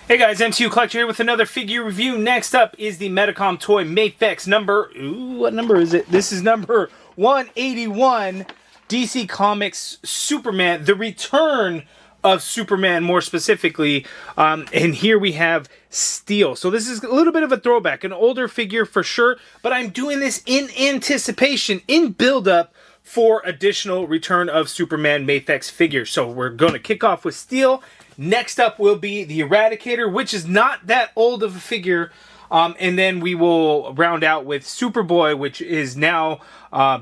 Hey guys, MTU Collector here with another figure review. Next up is the Medicom Toy Mafex number... Ooh, what number is it? This is number 181, DC Comics Superman, the return of Superman more specifically. And here we have Steel. So this is a little bit of a throwback, an older figure for sure, but I'm doing this in anticipation, in build-up for additional Return of Superman Mafex figures. So we're going to kick off with Steel. Next up will be the Eradicator, which is not that old of a figure. And then we will round out with Superboy, which is now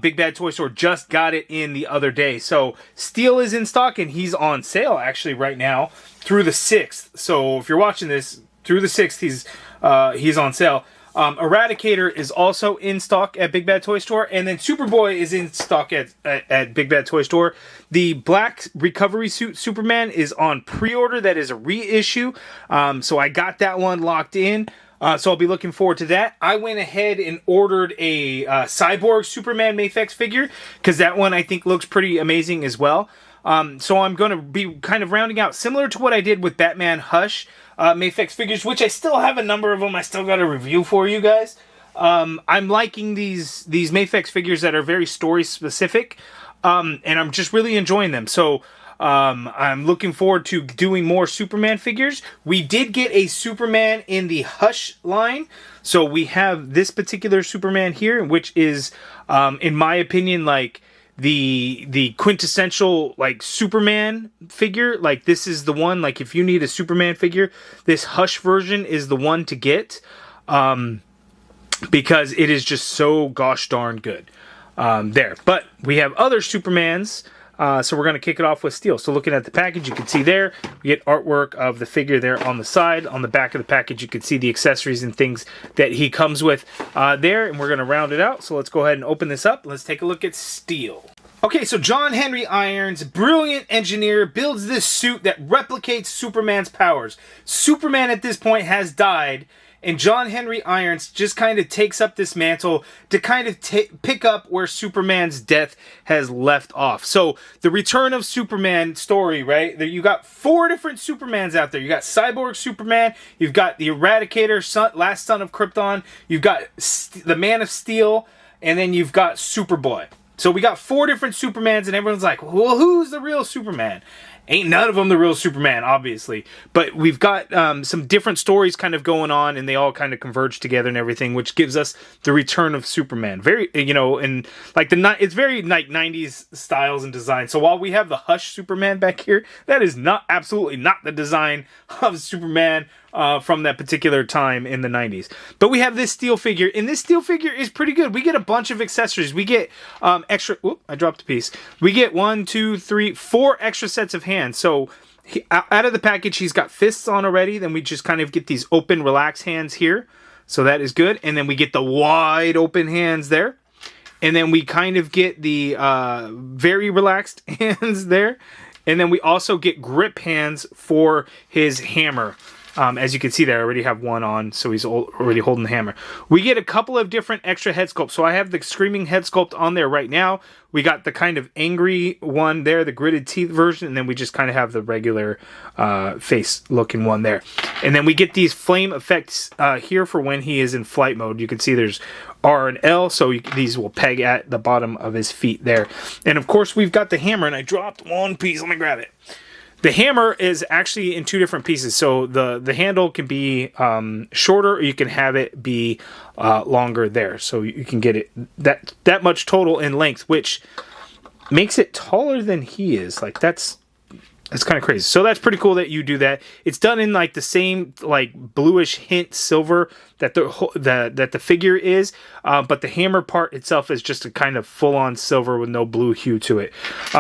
Big Bad Toy Store just got it in the other day. So Steel is in stock, and he's on sale actually right now through the 6th. So if you're watching this, through the 6th, he's on sale. Eradicator is also in stock at Big Bad Toy Store, and then Superboy is in stock at Big Bad Toy Store. The black recovery suit Superman is on pre-order. That is a reissue, so I got that one locked in. So I'll be looking forward to that. I went ahead and ordered a Cyborg Superman Mafex figure, because that one I think looks pretty amazing as well. So I'm going to be kind of rounding out, similar to what I did with Batman Hush Mafex figures, which I still have a number of them I still got a review for you guys. I'm liking these Mafex figures that are very story specific, and I'm just really enjoying them. So I'm looking forward to doing more Superman figures. We did get a Superman in the Hush line. So we have this particular Superman here, which is, in my opinion, like the quintessential like Superman figure. Like, this is the one, like, if you need a Superman figure, this Hush version is the one to get, because it is just so gosh darn good. There, but we have other Supermans. So we're going to kick it off with Steel. So looking at the package, you can see there, we get artwork of the figure there on the side. On the back of the package, you can see the accessories and things that he comes with there. And we're going to round it out. So let's go ahead and open this up. Let's take a look at Steel. Okay, so John Henry Irons, brilliant engineer, builds this suit that replicates Superman's powers. Superman at this point has died, and John Henry Irons just kind of takes up this mantle to kind of pick up where Superman's death has left off. So the Return of Superman story, right? You got 4 different Supermans out there. You got Cyborg Superman, you've got the Eradicator, last son of Krypton, you've got the Man of Steel, and then you've got Superboy. So we got 4 different Supermans, and everyone's like, well, who's the real Superman? Ain't none of them the real Superman, obviously. But we've got some different stories kind of going on, and they all kind of converge together and everything, which gives us the Return of Superman. Very, and like it's very like 90s styles and design. So while we have the Hush Superman back here, that is absolutely not the design of Superman from that particular time in the 90s. But we have this Steel figure, and this Steel figure is pretty good. We get a bunch of accessories. We get extra... Whoop, I dropped a piece. We get 1, 2, 3, 4 extra sets of hands. So out of the package, he's got fists on already. Then we just kind of get these open, relaxed hands here. So that is good. And then we get the wide open hands there. And then we kind of get the very relaxed hands there. And then we also get grip hands for his hammer. As you can see there, I already have one on, so he's already holding the hammer. We get a couple of different extra head sculpts. So I have the Screaming head sculpt on there right now. We got the kind of angry one there, the gritted teeth version, and then we just kind of have the regular face-looking one there. And then we get these flame effects here for when he is in flight mode. You can see there's R and L, so these will peg at the bottom of his feet there. And of course, we've got the hammer, and I dropped one piece. Let me grab it. The hammer is actually in 2 different pieces. So the handle can be shorter, or you can have it be longer there. So you can get it that much total in length, which makes it taller than he is. Like, that's kind of crazy. So that's pretty cool that you do that. It's done in like the same like bluish hint silver that the figure is, but the hammer part itself is just a kind of full-on silver with no blue hue to it.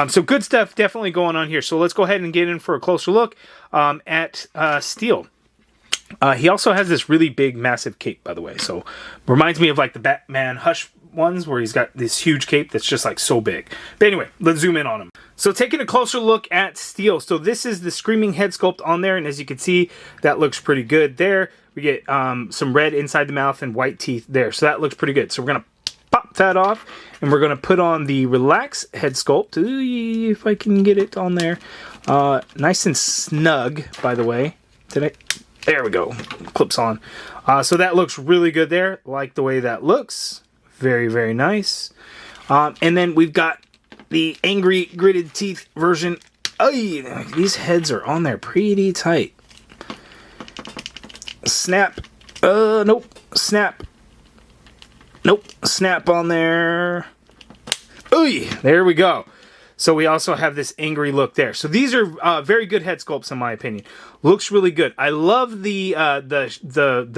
So good stuff definitely going on here. So let's go ahead and get in for a closer look at Steel. He also has this really big, massive cape, by the way. So reminds me of like the Batman Hush ones, where he's got this huge cape that's just like so big. But anyway, let's zoom in on him. So taking a closer look at Steel. So this is the Screaming head sculpt on there, and as you can see, that looks pretty good there. We get some red inside the mouth and white teeth there. So that looks pretty good. So we're going to pop that off, and we're going to put on the Relax head sculpt. Ooh, if I can get it on there. Nice and snug, by the way. There we go. Clips on. So that looks really good there. Like the way that looks. Very, very nice. And then we've got the angry gritted teeth version. Ay, these heads are on there pretty tight. Snap. Nope. Snap. Nope. Snap on there. Oy, there we go. So we also have this angry look there. So these are very good head sculpts in my opinion. Looks really good. I love the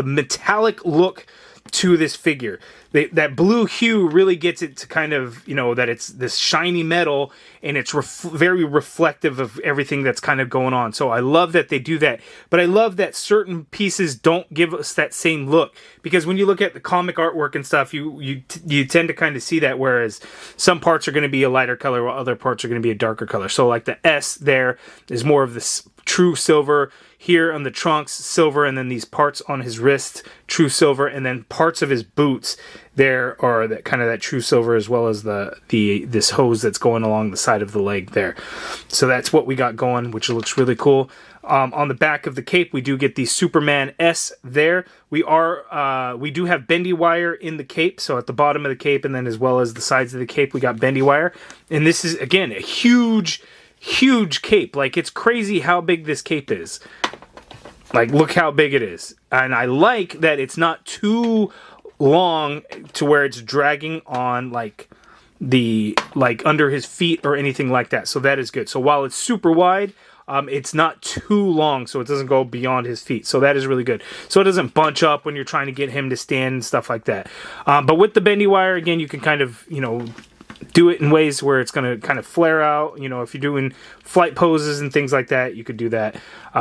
metallic look to this figure. That blue hue really gets it to kind of, you know, that it's this shiny metal and it's very reflective of everything that's kind of going on. So I love that they do that. But I love that certain pieces don't give us that same look, because when you look at the comic artwork and stuff, you tend to kind of see that, whereas some parts are going to be a lighter color while other parts are going to be a darker color. So like the S there is more of this true silver. Here on the trunks, silver, and then these parts on his wrist, true silver, and then parts of his boots there are that kind of that true silver, as well as this hose that's going along the side of the leg there. So that's what we got going, which looks really cool. On the back of the cape, we do get the Superman S there. We do have bendy wire in the cape, so at the bottom of the cape, and then as well as the sides of the cape, we got bendy wire. And this is again a huge cape. Like, it's crazy how big this cape is. Like, look how big it is. And I like that it's not too long to where it's dragging on like under his feet or anything like that. So that is good. So while it's super wide, it's not too long, so it doesn't go beyond his feet. So that is really good. So it doesn't bunch up when you're trying to get him to stand and stuff like that. But with the bendy wire, again, you can kind of, you know, do it in ways where it's going to kind of flare out. You know, if you're doing flight poses and things like that, you could do that.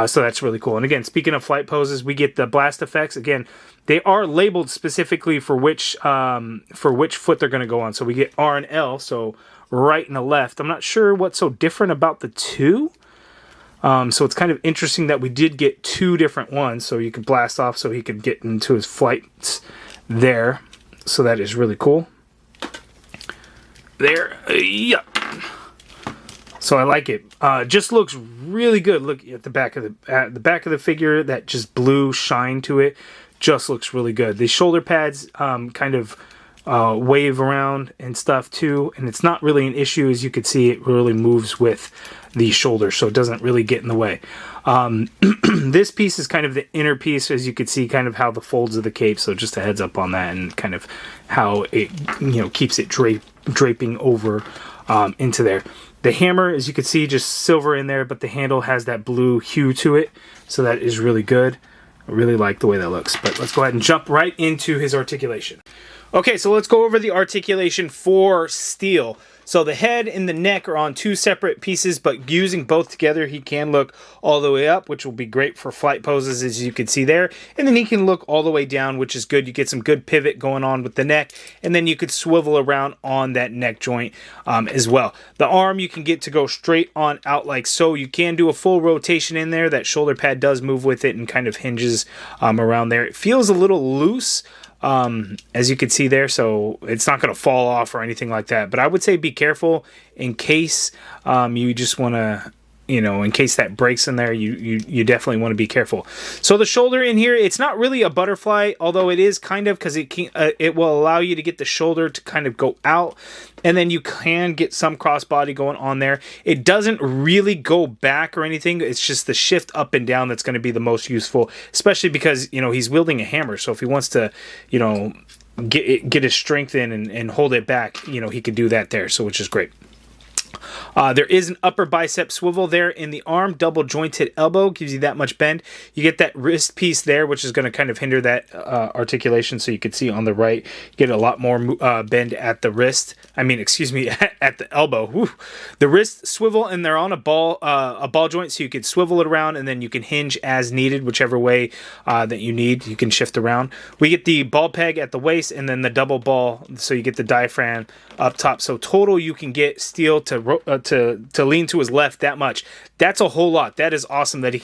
So that's really cool. And again, speaking of flight poses, we get the blast effects. Again, they are labeled specifically for which foot they're going to go on. So we get R and L, so right and the left. I'm not sure what's so different about the two. So it's kind of interesting that we did get two different ones. So you could blast off so he could get into his flights there. So that is really cool. There, yeah. So I like it. Just looks really good. Look at the back of the figure. That just blue shine to it just looks really good. The shoulder pads kind of wave around and stuff too, and it's not really an issue. As you can see, it really moves with the shoulder, so it doesn't really get in the way. This piece is kind of the inner piece, as you can see, kind of how the folds of the cape. So just a heads up on that, and kind of how it, you know, keeps it draping over into there. The hammer, as you can see, just silver in there, but the handle has that blue hue to it, so that is really good. I really like the way that looks. But let's go ahead and jump right into his articulation. Okay, so let's go over the articulation for Steel. So the head and the neck are on two separate pieces, but using both together, he can look all the way up, which will be great for flight poses, as you can see there. And then he can look all the way down, which is good. You get some good pivot going on with the neck, and then you could swivel around on that neck joint as well. The arm you can get to go straight on out like so. You can do a full rotation in there. That shoulder pad does move with it and kind of hinges around there. It feels a little loose, as you can see there, so it's not going to fall off or anything like that. But I would say be careful in case you just want to, you know, in case that breaks in there, you definitely want to be careful. So the shoulder in here, it's not really a butterfly, although it is kind of, because it will allow you to get the shoulder to kind of go out, and then you can get some crossbody going on there. It doesn't really go back or anything. It's just the shift up and down that's going to be the most useful, especially because, you know, he's wielding a hammer. So if he wants to, you know, get his strength in and hold it back, you know, he could do that there. So which is great. There is an upper bicep swivel there in the arm, double jointed elbow, gives you that much bend. You get that wrist piece there, which is going to kind of hinder that articulation. So you can see on the right, you get a lot more bend at the wrist. I mean, excuse me, at the elbow. Whew. The wrist swivel, and they're on a ball joint, so you can swivel it around, and then you can hinge as needed, whichever way that you need. You can shift around. We get the ball peg at the waist, and then the double ball, so you get the diaphragm up top. So total, you can get Steel to lean to his left that much. That's a whole lot. That is awesome that he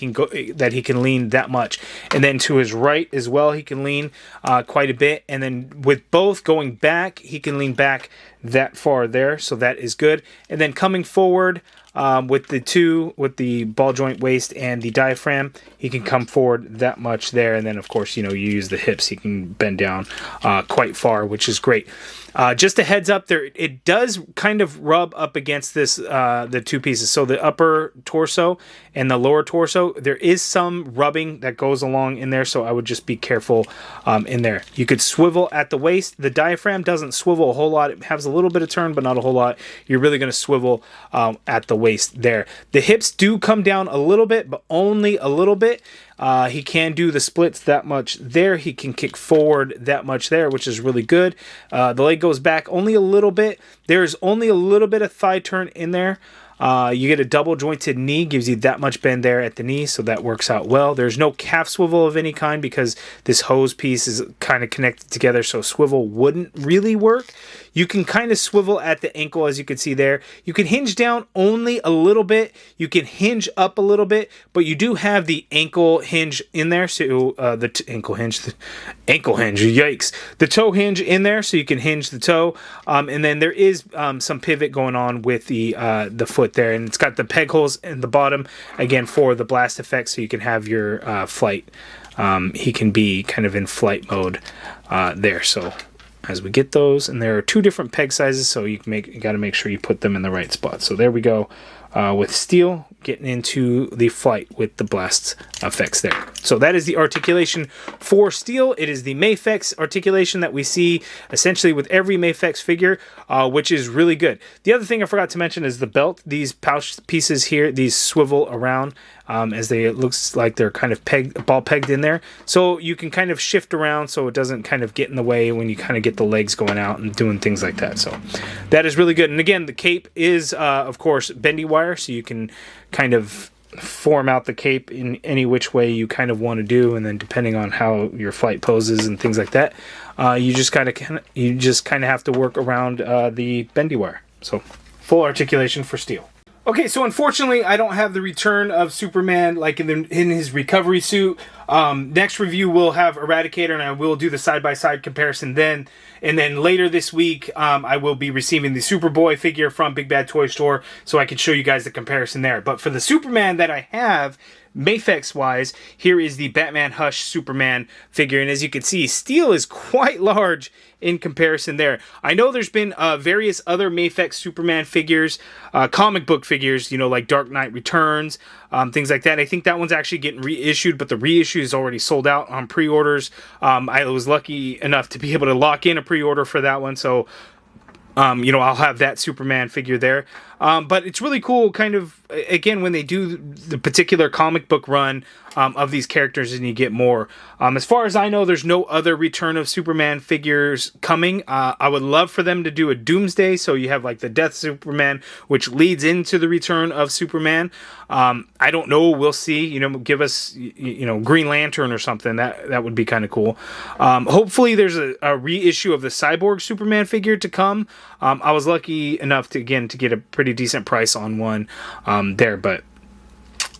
can lean that much. And then to his right as well, he can lean quite a bit. And then with both going back, he can lean back that far there. So that is good. And then coming forward, with the ball joint waist and the diaphragm, he can come forward that much there, and then of course, you use the hips, he can bend down quite far, which is great. Just a heads up there, it does kind of rub up against this, the two pieces. So the upper torso and the lower torso, there is some rubbing that goes along in there, so I would just be careful in there. You could swivel at the waist. The diaphragm doesn't swivel a whole lot. It has a little bit of turn, but not a whole lot. You're really going to swivel at the waist there. The hips do come down a little bit, but only a little bit. He can do the splits that much there. He can kick forward that much there, which is really good. The leg goes back only a little bit. There's only a little bit of thigh turn in there. You get a double jointed knee, gives you that much bend there at the knee, so that works out well. There's no calf swivel of any kind because this hose piece is kind of connected together, so swivel wouldn't really work. You can kind of swivel at the ankle, as you can see there. You can hinge down only a little bit. You can hinge up a little bit, but you do have the ankle hinge in there. So the ankle hinge, yikes. The toe hinge in there, so you can hinge the toe. And then there is some pivot going on with the foot there, and it's got the peg holes in the bottom again for the blast effect, so you can have your flight. He can be kind of in flight mode there. So as we get those, and there are two different peg sizes, so you got to make sure you put them in the right spot. So there we go with steel, getting into the flight with the blast effects there. So that is the articulation for steel. It is the Mafex articulation that we see essentially with every Mafex figure, which is really good. The other thing I forgot to mention is the belt. These pouch pieces here, these swivel around it looks like they're kind of ball pegged in there. So you can kind of shift around so it doesn't kind of get in the way when you kind of get the legs going out and doing things like that. So that is really good. And again, the cape is, of course, bendy wire, so you can kind of form out the cape in any which way you kind of want to do, and then depending on how your flight poses and things like that, you just kind of have to work around the bendy wire. So full articulation for steel. Okay, so unfortunately, I don't have the return of Superman like in his recovery suit. Next review we'll have Eradicator, and I will do the side-by-side comparison then. And then later this week, I will be receiving the Superboy figure from Big Bad Toy Store, so I can show you guys the comparison there. But for the Superman that I have, Mafex-wise, here is the Batman Hush Superman figure. And as you can see, steel is quite large in comparison there. I know there's been various other Mafex Superman figures, comic book figures, like Dark Knight Returns, things like that. I think that one's actually getting reissued, but the reissue is already sold out on pre-orders. I was lucky enough to be able to lock in a pre-order for that one, so I'll have that Superman figure there. But it's really cool, kind of, again, when they do the particular comic book run of these characters and you get more. As far as I know, there's no other Return of Superman figures coming. I would love for them to do a Doomsday, so you have like the Death Superman, which leads into the Return of Superman. I don't know, we'll see. Give us, Green Lantern or something. That would be kind of cool. Hopefully there's a reissue of the Cyborg Superman figure to come. I was lucky enough to get a pretty decent price on one there, but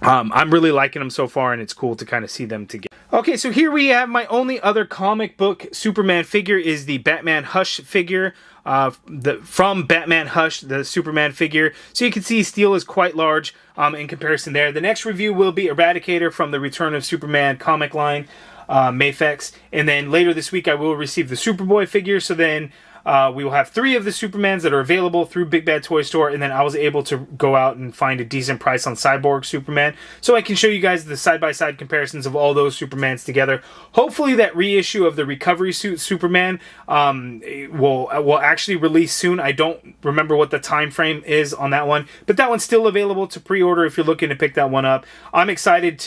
I'm really liking them so far, and it's cool to kind of see them together. Okay, so here we have my only other comic book Superman figure is the Batman Hush figure. From Batman Hush, the Superman figure. So you can see steel is quite large in comparison there. The next review will be Eradicator from the Return of Superman comic line, Mafex. And then later this week I will receive the Superboy figure, so then we will have 3 of the Supermans that are available through Big Bad Toy Store, and then I was able to go out and find a decent price on Cyborg Superman, so I can show you guys the side-by-side comparisons of all those Supermans together. Hopefully that reissue of the Recovery Suit Superman will actually release soon. I don't remember what the time frame is on that one, but that one's still available to pre-order if you're looking to pick that one up. I'm excited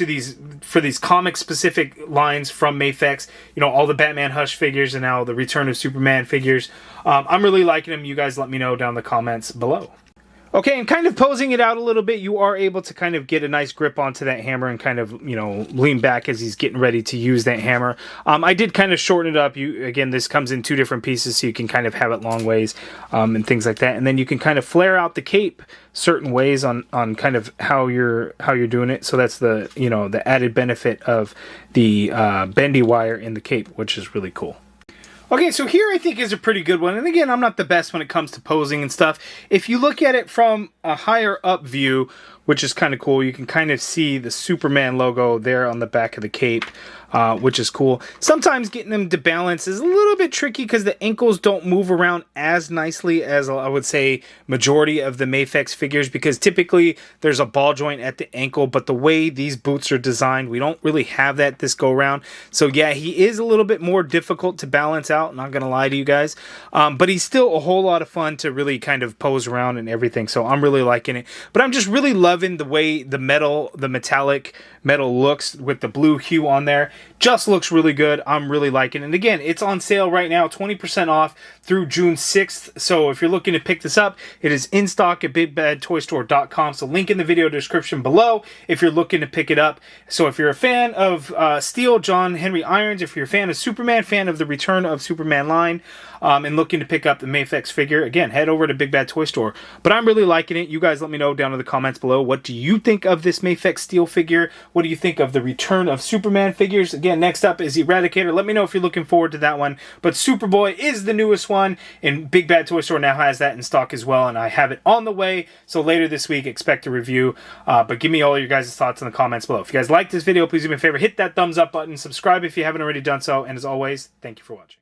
for these comic-specific lines from Mafex, all the Batman Hush figures and now the Return of Superman figures. I'm really liking them. You guys let me know down in the comments below. Okay, and kind of posing it out a little bit, you are able to kind of get a nice grip onto that hammer and kind of, lean back as he's getting ready to use that hammer. I did kind of shorten it up. Again, this comes in 2 different pieces, so you can kind of have it long ways and things like that. And then you can kind of flare out the cape certain ways on kind of how you're doing it. So that's the, the added benefit of the bendy wire in the cape, which is really cool. Okay, so here I think is a pretty good one. And again, I'm not the best when it comes to posing and stuff. If you look at it from a higher up view, which is kind of cool, you can kind of see the Superman logo there on the back of the cape, which is cool. Sometimes getting them to balance is a little bit tricky because the ankles don't move around as nicely as I would say majority of the Mafex figures, because typically there's a ball joint at the ankle, but the way these boots are designed, we don't really have that this go around. So yeah, he is a little bit more difficult to balance out, not gonna lie to you guys, but he's still a whole lot of fun to really kind of pose around and everything. So I'm really liking it, but I'm just really loving the way the metallic metal looks with the blue hue on there. Just looks really good. I'm really liking it. And again, it's on sale right now, 20% off through June 6th. So if you're looking to pick this up, it is in stock at BigBadToyStore.com. So link in the video description below if you're looking to pick it up. So if you're a fan of Steel, John Henry Irons, if you're a fan of Superman, fan of the Return of Superman line, and looking to pick up the Mafex figure, again, head over to Big Bad Toy Store. But I'm really liking it. You guys let me know down in the comments below. What do you think of this Mafex Steel figure? What do you think of the Return of Superman figures? Again, next up is Eradicator. Let me know if you're looking forward to that one. But Superboy is the newest one, and Big Bad Toy Store now has that in stock as well, and I have it on the way. So later this week, expect a review. But give me all your guys' thoughts in the comments below. If you guys like this video, please do me a favor, hit that thumbs up button, subscribe if you haven't already done so, and as always, thank you for watching.